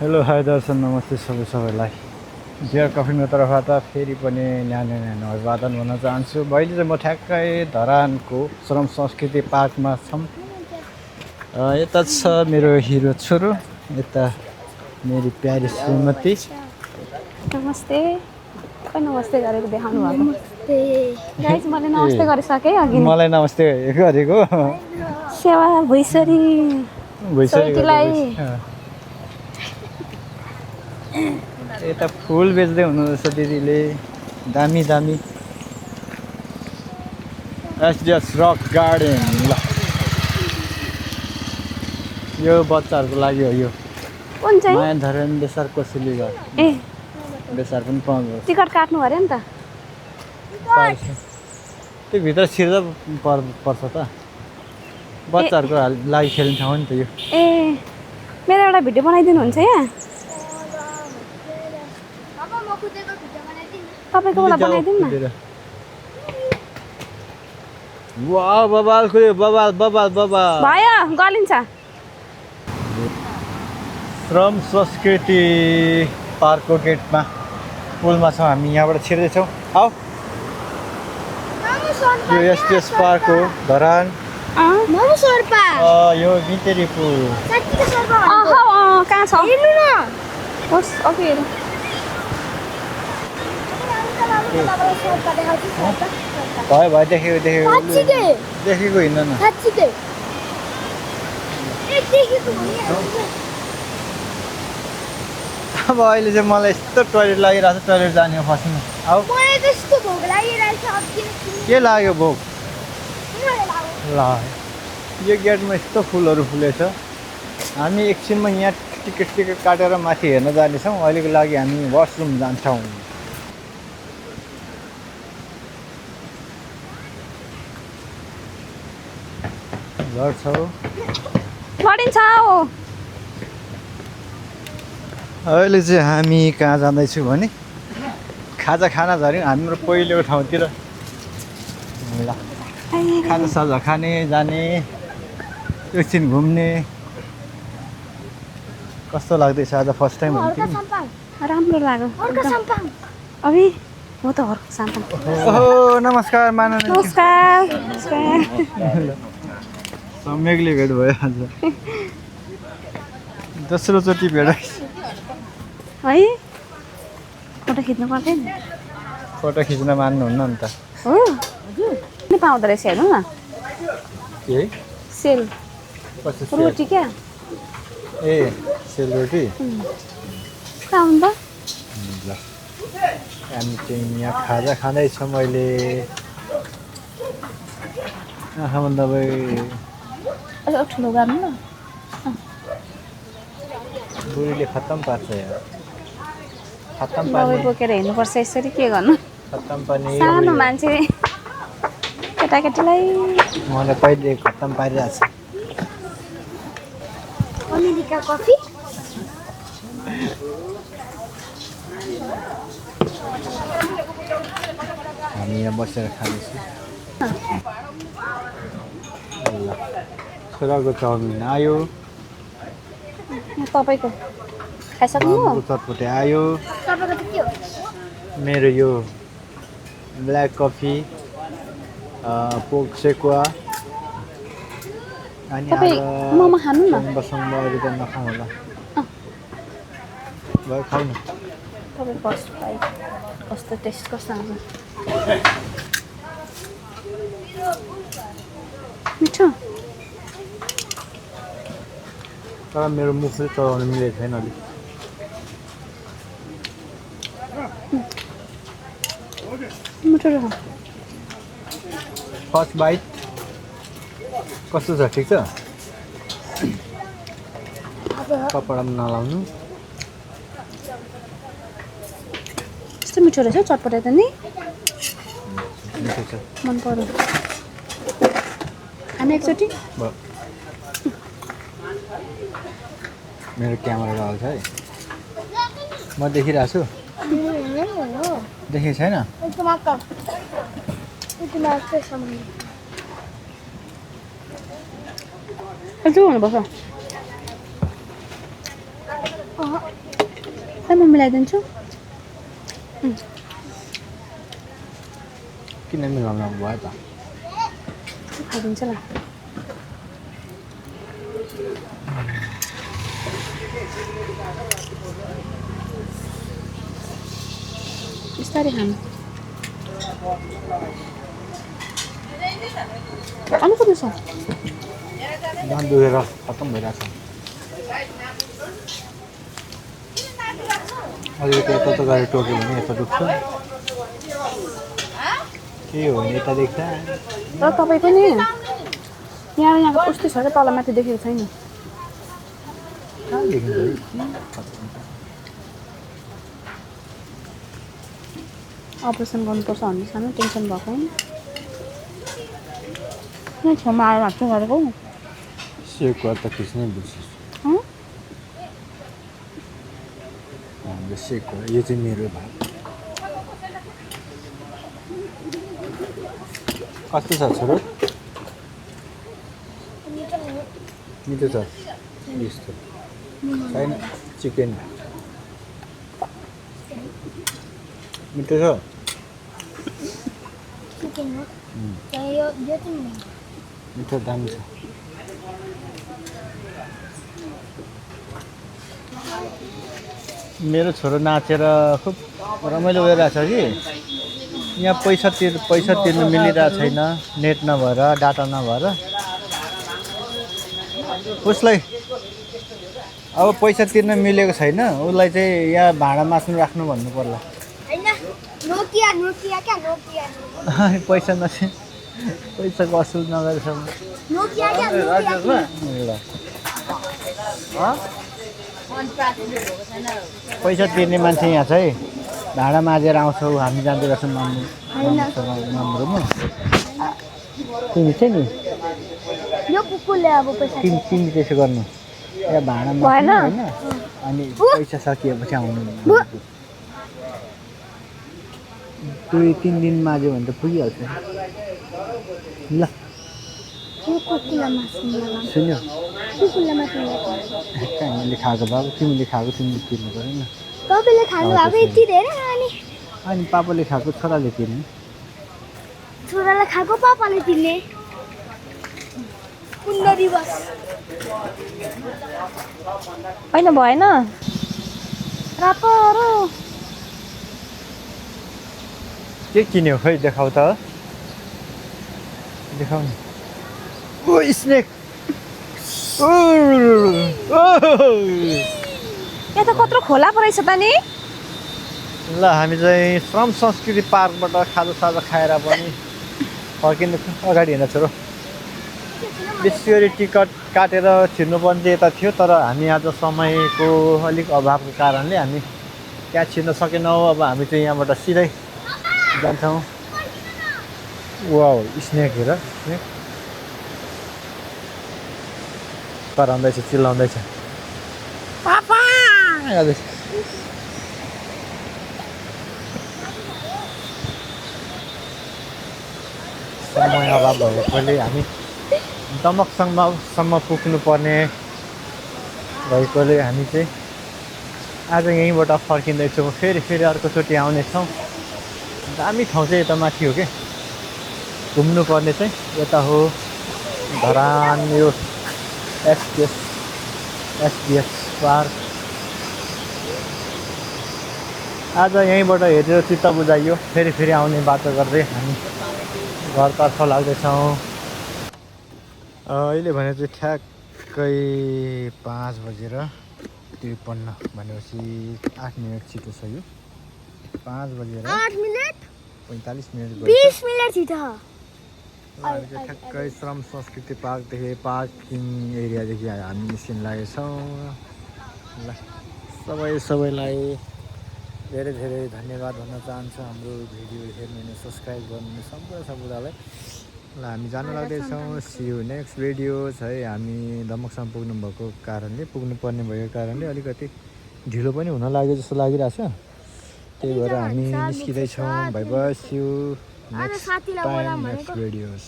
Hello hi दर्शन नमस्ते सबैलाई dear कफीको तर्फबाट फेरि पनि न्यानो अभिवादन भन्न चाहन्छु। अहिले चाहिँ म ठ्याक्कै धरानको श्रम संस्कृति पार्कमा छौँ। यता छ मेरो हिरो छोरो, यता मेरी प्यारी श्रीमती। नमस्ते। खै नमस्ते गरेको देखाउनु भएको? गाइस मैले नमस्ते गरिसकेँ अघि। मलाई नमस्ते गरेको सेवा भुइसरी सोइटीलाई। यता फुल बेच्दै हुनुहुन्छ दिदीले, दामी दामी। एसडिएस रक गार्डन। ल यो बच्चाहरूको लागि हो। यो कुन चाहिँ? माया धरेन बेसार कोसेली घर। ए बेसार पनि पाउँदो। टिकट काट्नु पर्यो नि त। त्यो भित्र छिर्दा पर्छ त। बच्चाहरूको लागि खेल्ने ठाउँ नि त यो। ए मेरो एउटा भिडियो बनाइदिनुहुन्छ यहाँ? तपाईँकोबाट बनाइदिनु न। वाह बबाल खोयो, बबाल बबाल बबाल भयो, गलिन्छ। श्रम संस्कृति पार्कको गेटमा पुलमा छौँ हामी। यहाँबाट छिर्दैछौँ। आऊ। यो एसटिएस पार्क हो धरान। यो मितेरी पुल। कहाँ छ? होस् ओके हेरौँ। भयो देखेको हिँड्न न। अब अहिले चाहिँ मलाई यस्तो टोइलेट लागिरहेको छ, टोइलेट जाने फसिनु। आऊ। के लाग्यो भोक? ल यो गेटमा यस्तो फुलहरू फुलेछ। हामी एकछिनमा यहाँ टिकट काटेर माथि हेर्न जानेछौँ। अहिलेको लागि हामी वासरुम जान्छौँ। गडिन्छ। अहिले चाहिँ हामी कहाँ जाँदैछौँ भने खाजा खान झऱ्यौँ हाम्रो पहिलेको ठाउँतिर। ल खाजा साजा खाने जाने, एकछिन घुम्ने। कस्तो लाग्दैछ? आज फर्स्ट टाइम हो कि? राम्रो लाग्यो। अभि म त हर्क साम्पाङ। ओहो नमस्कार माननीय। नमस्कार। सम्यकले भेट भयो आज। दोस्रोचोटि भेट है फोटो खिच्नु पर्दैन? फोटो खिच्न मान्नुहुन्न नि त? हो नि पाउँदो रहेछ हेर्नु न। के सेल रोटी क्या? ए सेलरोटी कहाँ हुन्छ? हामी चाहिँ यहाँ खाजा खाँदैछौँ। मैले आँखामा दबाई अलिक ठुलो गर्नु न। बुढीले खत्तम पार्छ यार। खत्तम दबाई पार्ने बोकेर हिँड्नुपर्छ यसरी। के गर्नु? खत्तम पार्ने सानो मान्छे केटाकेटीलाई मलाई पहिले खत्तम पारिरहेको छ। America coffee. हामी यहाँ बसेर खाँदैछौँ। छोराको चाउमिन आयो, तपाईँको खाइसक्नु? चटपटे आयो। मेरो यो ब्ल्याक कफी, पोक सेकुवा। अनि तपाईँ मोमो खानु न। बसम्म अरू त नखाउँ होला। भयो खाउ न। तपाईँ फर्स्ट खाइ कस्तो टेस्ट कस्तो आउँछ? मिठो। तर मेरो मुखले चलाउनु मिलेको छैन अलिक। मिठो रहेछ। फर्स्ट बाइट कस्तो छ? ठिक छ? कपडामा नलाउनु। कस्तो मिठो रहेछ चटपटे त नि। मिठो छ। मन पर्यो। खाने एकचोटि? मेरो क्यामेरा लगाउँछ है। म देखिरहेको छु। देखेको छैन? यस्तो हुनुपर्छ। म मिलाइदिन्छु। किन मिलाउनु भयो त? खाइदिन्छ ल। बिस्तारै खानु। अनि कति छ? दाम दुखेर खत्तम भइरहेछ। अलिकति यता त गाडी टोक्यो भने यता दुख्छ। के हो भने यता देख्छ। र तपाईँ पनि यहाँको उस्तै छ क्या, तल माथि देखेको छैन। कहाँ देखिन्छ? अपरेसन गर्नुपर्छ भन्ने सानो टेन्सन भएको होइन। यहाँ छेउमा आएर हात गरेको। सेकको त खिच्नै बिर्सिस। हाम्रो सेकको यो चाहिँ मेरो भाग। कस्तो छ छोरो? मिठो छ। यस्तो छैन चिकन मिठो छ। मिठो दामी छ। मेरो छोरो नाचेर खुब रमाइलो गरिरहेछ कि यहाँ पैसा तिर्नु मिलिरहेको छैन, नेट नभएर, डाटा नभएर। उसलाई अब पैसा तिर्न मिलेको छैन, उसलाई चाहिँ यहाँ भाडा मास्नु राख्नु भन्नु पर्ला। पैसा नछे पैसाको असुल नगरेसम्म पैसा तिर्ने मान्छे यहाँ छ है। भाडा माझेर आउँछौ, हामी जाँदै गर्छौँ नम्बरमा। तिमी चाहिँ नि तिमी त्यसो गर्नु, यहाँ भाडा माग्नु होइन, अनि पैसा सकिएपछि आउनु। 2-3 दिन माझ्यो भने त पुगिहाल्छ। ल सुन्यो, हामीले खाएको बाबु तिमीले खाएको तिमीले तिर्नु पऱ्यो नि। अनि पापाले खाएको छोराले तिर्ने। छोराले खाएको पापाले तिर्ने। होइन भएन रातो। के किन्यो खै देखाउ त, देखाउ न। ओ स्नेक। यहाँ त कत्रो खोला पो रहेछ त नि। ल हामी चाहिँ श्रम संस्कृति पार्कबाट खाजासाजा खाएर पनि फर्किनु अगाडि हिँड्न छोरो। विशेष गरी टिकट काटेर छिर्नुपर्ने चाहिँ यता थियो, तर हामी आज समयको अलिक अभावको कारणले हामी त्यहाँ छिर्न सकेनौँ। अब हामी चाहिँ यहाँबाट सिधै जान्छौँ। वाउ स्नेक हेर, स्नेक कराउँदैछ, चिल्लाउँदैछ पापा गर्दैछ। समय अभाव भएकोले हामी दमकसम्म पुग्नुपर्ने भएकोले हामी चाहिँ आज यहीँबाट फर्किँदैछौँ। फेरि अर्कोचोटि आउनेछौँ। दामी ठाउँ चाहिँ यता माथि हो कि घुम्नुपर्ने चाहिँ यता हो धरान, यो एसडिएस पार्क। आज यहीँबाट हेरेर चित्त बुझाइयो। फेरि आउने बाटो गर्दै हामी घरतर्फ लाग्दैछौँ। अहिले भने चाहिँ ठ्याक्कै 5:53 भनेपछि 8 मिनट छिटो छ यो। 5:45 20 मिनट छिटो। ठ्याक्कै श्रम संस्कृति पार्कदेखि पार्किङ एरियादेखि हामी निस्किन लागेछौँ। ल सबैलाई धेरै धन्यवाद भन्न चाहन्छु। हाम्रो भिडियो हेर्नु, सब्सक्राइब गर्नु सम्पूर्णलाई। ल हामी जानु लाग्दैछौँ। सी यू नेक्स्ट भिडियोज है। हामी दमकसम्म पुग्नुपर्ने भएको कारणले अलिकति ढिलो पनि हुन लाग्यो जस्तो लागिरहेछ। त्यही भएर हामी निस्किँदैछौँ। Bye bye, see you next time, next videos.